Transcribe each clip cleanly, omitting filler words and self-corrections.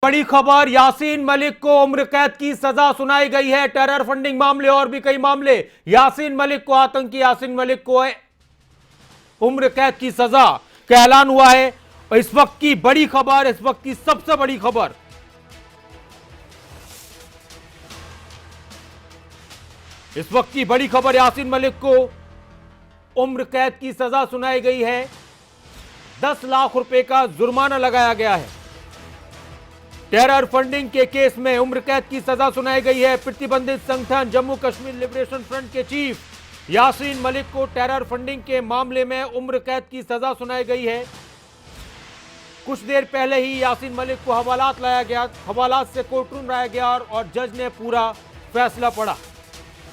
बड़ी खबर, यासीन मलिक को उम्र कैद की सजा सुनाई गई है। टेरर फंडिंग मामले और भी कई मामले, यासीन मलिक को, आतंकी यासीन मलिक को उम्र कैद की सजा का ऐलान हुआ है। इस वक्त की बड़ी खबर, इस वक्त की सबसे बड़ी खबर, इस वक्त की बड़ी खबर, यासीन मलिक को उम्र कैद की सजा सुनाई गई है। 10 लाख रुपए का जुर्माना लगाया गया है। टेरर फंडिंग के केस में उम्र कैद की सजा सुनाई गई है। प्रतिबंधित संगठन जम्मू कश्मीर लिबरेशन फ्रंट के चीफ यासीन मलिक को टेरर फंडिंग के मामले में उम्र कैद की सजा सुनाई गई है। कुछ देर पहले ही यासीन मलिक को हवालात लाया गया, हवालात से कोर्ट रूम लाया गया और जज ने पूरा फैसला पढ़ा।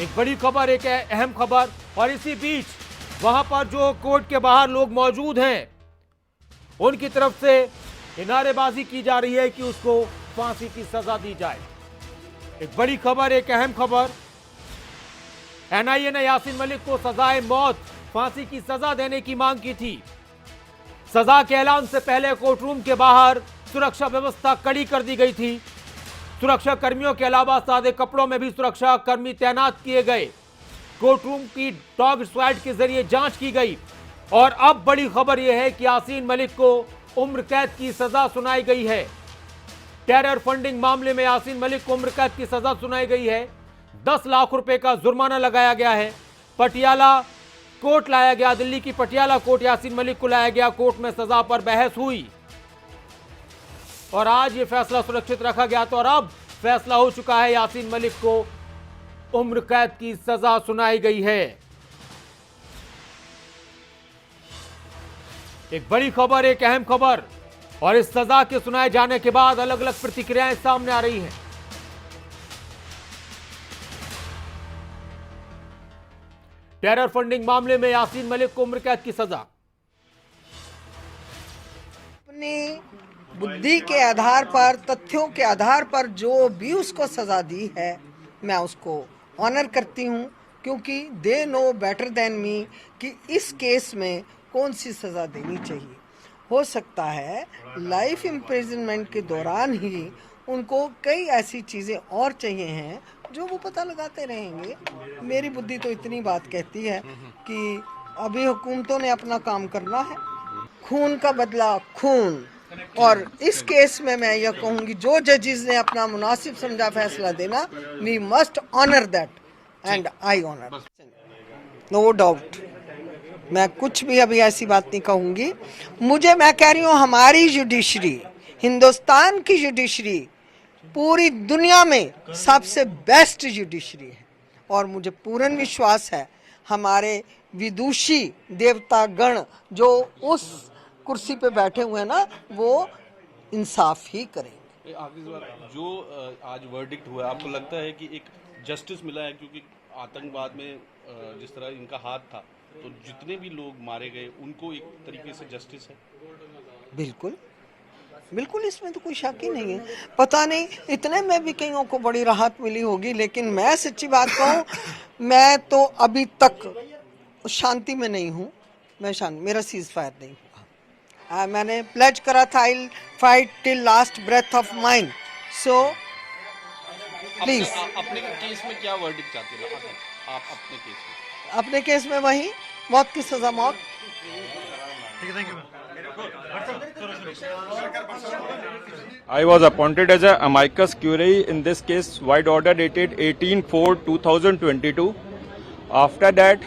एक बड़ी खबर, एक अहम खबर। और इसी बीच वहां पर जो कोर्ट के बाहर लोग मौजूद हैं, उनकी तरफ से नारेबाजी की जा रही है कि उसको फांसी की सजा दी जाए। एक बड़ी खबर, एक अहम खबर। एनआईए ने यासीन मलिक को सजाए मौत, फांसी की सजा देने की मांग की थी। सजा के ऐलान से पहले कोर्ट रूम के बाहर सुरक्षा व्यवस्था कड़ी कर दी गई थी। सुरक्षा कर्मियों के अलावा सादे कपड़ों में भी सुरक्षा कर्मी तैनात किए गए। कोर्ट रूम की डॉग स्क्वाड के जरिए जांच की गई। और अब बड़ी खबर यह है कि यासीन मलिक को उम्र कैद की सजा सुनाई गई है। टेरर फंडिंग मामले में यासीन मलिक को उम्र कैद की सजा सुनाई गई है। 10 लाख रुपए का जुर्माना लगाया गया है। पटियाला कोर्ट लाया गया, दिल्ली की पटियाला कोर्ट यासीन मलिक को लाया गया। कोर्ट में सजा पर बहस हुई और आज यह फैसला सुरक्षित रखा गया। तो और अब फैसला हो चुका है, यासीन मलिक को उम्र कैद की सजा सुनाई गई है। एक बड़ी खबर, एक अहम खबर। और इस सजा के सुनाए जाने के बाद अलग अलग प्रतिक्रियाएं सामने आ रही हैं। टेरर फंडिंग मामले में यासीन मलिक को उम्र कैद की सजा। अपनी बुद्धि के आधार पर, तथ्यों के आधार पर जो भी उसको सजा दी है, मैं उसको ऑनर करती हूं, क्योंकि they know better than me कि इस केस में कौन सी सज़ा देनी चाहिए। हो सकता है लाइफ इम्प्रिजनमेंट के दौरान ही उनको कई ऐसी चीज़ें और चाहिए हैं जो वो पता लगाते रहेंगे। मेरी बुद्धि तो इतनी बात कहती है कि अभी हुकूमतों ने अपना काम करना है। खून का बदला खून। और इस केस में मैं यह कहूँगी, जो जजेस ने अपना मुनासिब समझा फैसला देना, we must honour that and I honour, no doubt. मैं कुछ भी अभी ऐसी बात नहीं कहूँगी। मैं कह रही हूँ, हमारी जुडिशरी, हिंदुस्तान की जुडिशरी पूरी दुनिया में सबसे बेस्ट जुडिशरी है। और मुझे पूर्ण विश्वास है हमारे विदुषी देवता गण जो उस कुर्सी पे बैठे हुए हैं ना, वो इंसाफ ही करेंगे। आखिरी बात, जो आज वर्डिक्ट हुआ है, आपको लगता है कि एक जस्टिस मिला है? क्योंकि आतंकवाद में जिस तरह इनका हाथ था, तो जितने भी लोग मारे गए उनको एक तरीके से जस्टिस है। बिल्कुल बिल्कुल, इसमें तो कोई शक ही नहीं है। पता नहीं इतने में भी कईयों को बड़ी राहत मिली होगी, लेकिन मैं सच्ची बात कहूँ, मैं तो अभी तक शांति में नहीं हूँ। मेरा सीज फायर नहीं हुआ। मैंने प्लेज करा था, I fight till last breath of mine. So please अपने केस में क्या वर्डिक्ट चाहते हैं आप? अपने केस में वही मौत की सजा, मौत। I was appointed as a amicus curiae in this case, wide order dated 18/4/2022. After that,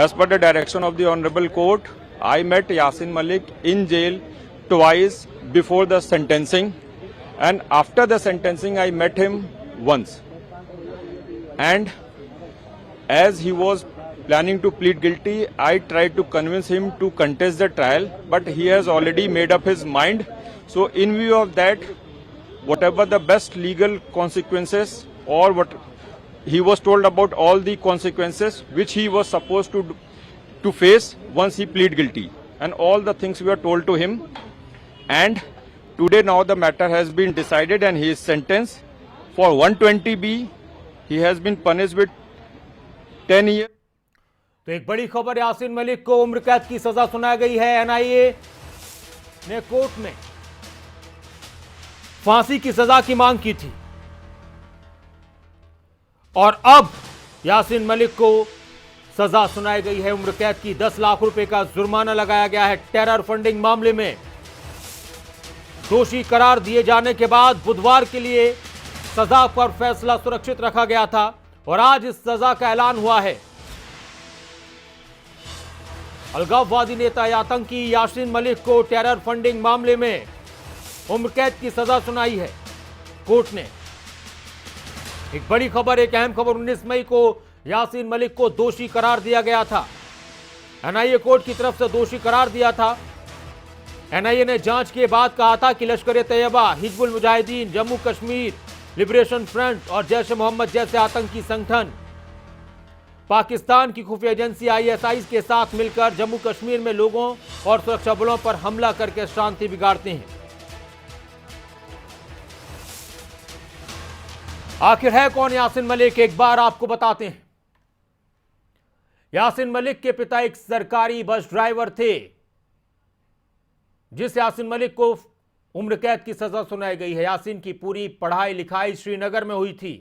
as per the direction of the Honorable Court, I met Yasin Malik in jail twice before the sentencing, and after the sentencing I met him once. And as he was planning to plead guilty, I tried to convince him to contest the trial, but he has already made up his mind. So in view of that, whatever the best legal consequences, or what he was told about all the consequences which he was supposed to face once he plead guilty, and all the things we were told to him. And today now the matter has been decided and he is sentenced for 120B. He has been punished with 10 years. तो एक बड़ी खबर, यासीन मलिक को उम्र कैद की सजा सुनाई गई है। एनआईए ने कोर्ट में फांसी की सजा की मांग की थी और अब यासीन मलिक को सजा सुनाई गई है उम्र कैद की। 10 लाख रुपए का जुर्माना लगाया गया है। टेरर फंडिंग मामले में दोषी करार दिए जाने के बाद बुधवार के लिए सजा पर फैसला सुरक्षित रखा गया था और आज इस सजा का ऐलान हुआ है। अलगाववादी नेता या आतंकी यासीन मलिक को टेरर फंडिंग मामले में उम्र कैद की सजा सुनाई है कोर्ट ने। एक बड़ी खबर, एक अहम खबर, 19 मई को यासीन मलिक को दोषी करार दिया गया था। एनआईए कोर्ट की तरफ से दोषी करार दिया था। एनआईए ने जांच के बाद कहा था कि लश्कर-ए-तैयबा, हिजबुल मुजाहिदीन, जम्मू कश्मीर लिबरेशन फ्रंट और जैश ए मोहम्मद जैसे आतंकी संगठन पाकिस्तान की खुफिया एजेंसी आईएसआई के साथ मिलकर जम्मू कश्मीर में लोगों और सुरक्षा बलों पर हमला करके शांति बिगाड़ते हैं। आखिर है कौन यासीन मलिक, एक बार आपको बताते हैं। यासीन मलिक के पिता एक सरकारी बस ड्राइवर थे, जिस यासीन मलिक को उम्र कैद की सजा सुनाई गई है। यासीन की पूरी पढ़ाई लिखाई श्रीनगर में हुई थी।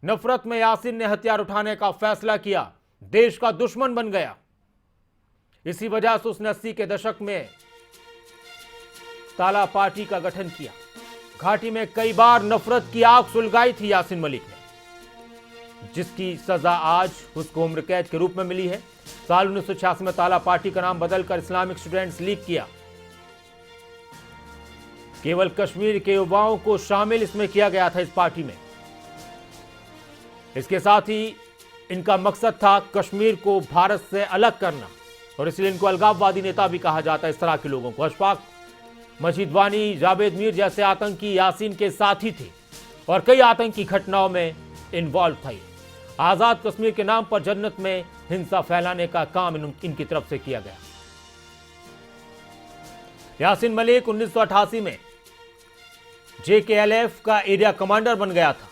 नफरत में यासीन ने हथियार उठाने का फैसला किया, देश का दुश्मन बन गया। इसी वजह से उसने 80 के दशक में ताला पार्टी का गठन किया। घाटी में कई बार नफरत की आग सुलगाई थी यासीन मलिक ने, जिसकी सजा आज उसको उम्र कैद के रूप में मिली है। साल 1986 में ताला पार्टी का नाम बदलकर इस्लामिक स्टूडेंट्स लीग किया। केवल कश्मीर के युवाओं को शामिल इसमें किया गया था, इस पार्टी में। इसके साथ ही इनका मकसद था कश्मीर को भारत से अलग करना और इसलिए इनको अलगाववादी नेता भी कहा जाता है। इस तरह के लोगों को अशफाक मजीदवानी, जावेद मीर जैसे आतंकी यासीन के साथी थे और कई आतंकी घटनाओं में इन्वॉल्व थे। आजाद कश्मीर के नाम पर जन्नत में हिंसा फैलाने का काम इनकी तरफ से किया गया। यासीन मलिक 1988 में JKLF का एरिया कमांडर बन गया था।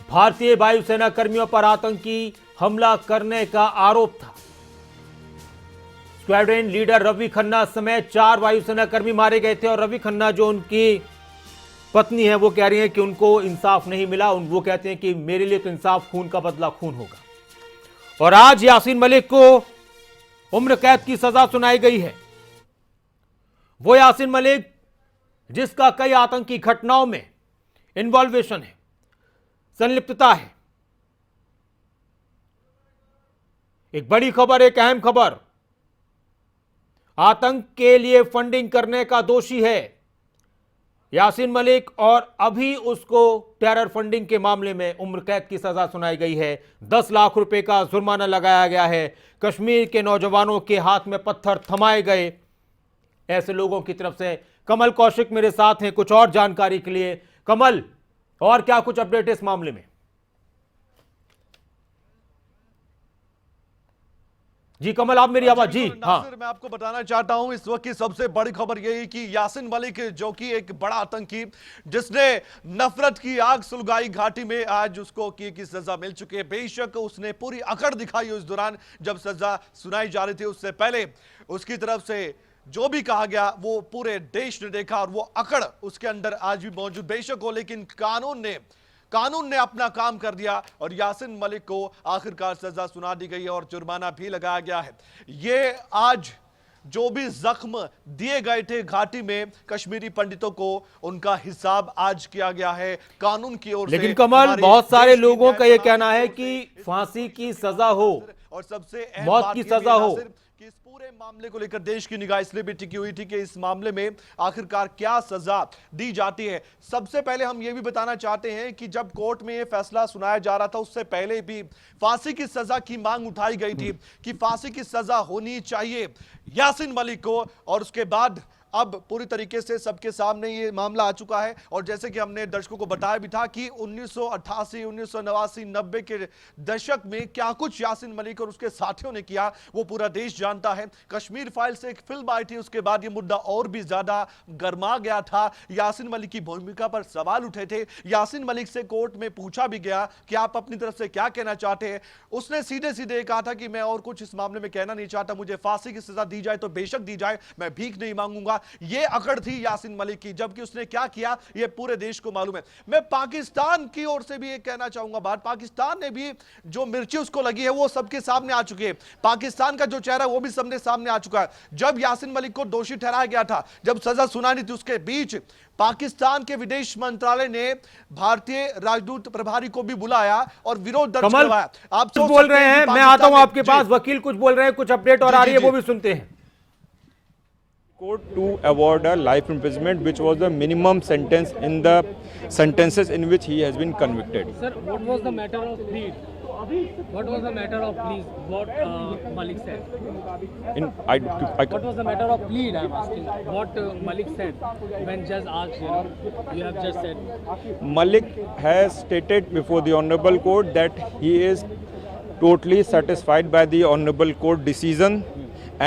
भारतीय वायुसेना कर्मियों पर आतंकी हमला करने का आरोप था। स्क्वाड्रन लीडर रवि खन्ना समेत 4 वायुसेना कर्मी मारे गए थे और रवि खन्ना, जो उनकी पत्नी है, वो कह रही है कि उनको इंसाफ नहीं मिला। वो कहते हैं कि मेरे लिए तो इंसाफ, खून का बदला खून होगा। और आज यासीन मलिक को उम्र कैद की सजा सुनाई गई है। वो यासीन मलिक जिसका कई आतंकी घटनाओं में इन्वॉल्वेशन है, संलिप्तता है। एक बड़ी खबर, एक अहम खबर, आतंक के लिए फंडिंग करने का दोषी है यासीन मलिक और अभी उसको टेरर फंडिंग के मामले में उम्र कैद की सजा सुनाई गई है। 10 लाख रुपए का जुर्माना लगाया गया है। कश्मीर के नौजवानों के हाथ में पत्थर थमाए गए, ऐसे लोगों की तरफ से। कमल कौशिक मेरे साथ हैं कुछ और जानकारी के लिए। कमल, और क्या कुछ अपडेट है इस मामले में? जी कमल, आप मेरी आवाज? जी हाँ, मैं आपको बताना चाहता हूं इस वक्त की सबसे बड़ी खबर यही कि यासीन मलिक, जो कि एक बड़ा आतंकी जिसने नफरत की आग सुलगाई घाटी में, आज उसको की सजा मिल चुकी है। बेशक उसने पूरी अकड़ दिखाई उस दौरान जब सजा सुनाई जा रही थी। उससे पहले उसकी तरफ से जो भी कहा गया वो पूरे देश ने देखा और वो अकड़ उसके अंदर आज भी मौजूद बेशक हो, लेकिन कानून ने अपना काम कर दिया और यासीन मलिक को आखिरकार सजा सुना दी गई है और जुर्माना भी लगाया गया है। ये आज जो भी जख्म दिए गए थे घाटी में कश्मीरी पंडितों को, उनका हिसाब आज किया गया है कानून की ओर से। लेकिन कमल, बहुत सारे लोगों का यह कहना है कि फांसी की सजा हो और सबसे मौत की सजा हो कि इस पूरे मामले को लेकर देश की निगाह इसलिए भी टिकी हुई थी कि इस मामले में आखिरकार क्या सजा दी जाती है। सबसे पहले हम यह भी बताना चाहते हैं कि जब कोर्ट में यह फैसला सुनाया जा रहा था उससे पहले भी फांसी की सजा की मांग उठाई गई थी कि फांसी की सजा होनी चाहिए यासीन मलिक को। और उसके बाद अब पूरी तरीके से सबके सामने ये मामला आ चुका है। और जैसे कि हमने दर्शकों को बताया भी था कि 1988, 1989, 90 के दशक में क्या कुछ यासीन मलिक और उसके साथियों ने किया वो पूरा देश जानता है। कश्मीर फाइल से एक फिल्म आई थी, उसके बाद ये मुद्दा और भी ज्यादा गर्मा गया था। यासीन मलिक की भूमिका पर सवाल उठे थे। यासीन मलिक से कोर्ट में पूछा भी गया कि आप अपनी तरफ से क्या कहना चाहते हैं। उसने सीधे सीधे कहा था कि मैं और कुछ इस मामले में कहना नहीं चाहता, मुझे फांसी की सजा दी जाए तो बेशक दी जाए, मैं भीख नहीं मांगूंगा। ये अकड़ थी यासीन मलिक की, जबकि उसने क्या किया ये पूरे देश को मालूम है। मैं पाकिस्तान की ओर से भी ये कहना चाहूंगा बात, पाकिस्तान ने भी जो मिर्ची उसको लगी है वो सबके सामने आ चुकी है। पाकिस्तान का जो चेहरा वो भी सबने सामने आ चुका है। जब यासीन मलिक को दोषी ठहराया गया था, जब सजा सुनानी थी, उसके बीच पाकिस्तान के विदेश मंत्रालय ने भारतीय राजदूत प्रभारी को भी बुलाया और विरोध दर्ज करवाया। आप कुछ बोल रहे हैं, मैं आता हूं आपके पास, वकील कुछ बोल रहे हैं, कुछ अपडेट और आ रही है वो भी सुनते हैं। Court to award a life imprisonment, which was the minimum sentence in the sentences in which he has been convicted. Sir, what was the matter of plea? What was the matter of plea? What Malik said? What was the matter of plea? I am asking. What Malik said when judge asked him? You have just said. Malik has stated before the Honorable Court that he is totally satisfied by the Honorable Court decision,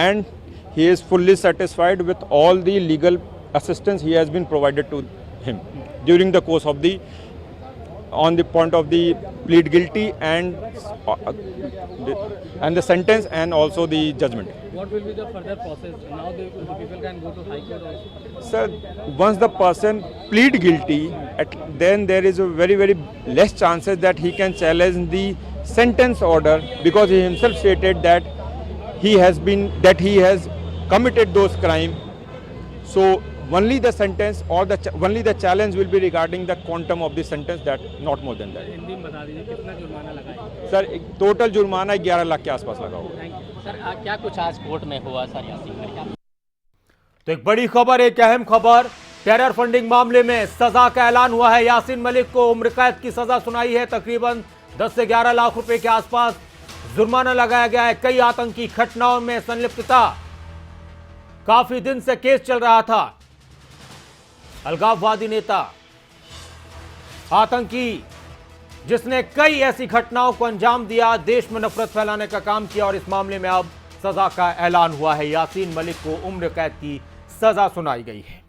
and he is fully satisfied with all the legal assistance he has been provided to him during the course of on the point of the plead guilty and the sentence and also the judgment. What will be the further process? Now the people can go to High Court also. Sir, once the person plead guilty, then there is a very less chances that he can challenge the sentence order, because he himself stated that he has committed those crimes. So only the sentence or only the challenge will be regarding the quantum of the sentence, that not more than that. Hindi में बता दीजिए कितना जुर्माना लगा है? Sir total जुर्माना 11 लाख के आसपास लगा होगा। Thank you sir. क्या कुछ आज कोर्ट में हुआ सर यासीन मलिक? तो एक बड़ी खबर, एक अहम खबर, टेरर फंडिंग मामले में सजा का ऐलान हुआ है। यासीन मलिक को उम्र कैद की सजा सुनाई है। तकरीबन 10 से 11 लाख रुपए के आसपास जुर्माना लगाया गया है। कई आतंकी घटनाओं में संलिप्तता, काफी दिन से केस चल रहा था। अलगाववादी नेता, आतंकी, जिसने कई ऐसी घटनाओं को अंजाम दिया, देश में नफरत फैलाने का काम किया, और इस मामले में अब सजा का ऐलान हुआ है। यासीन मलिक को उम्र कैद की सजा सुनाई गई है।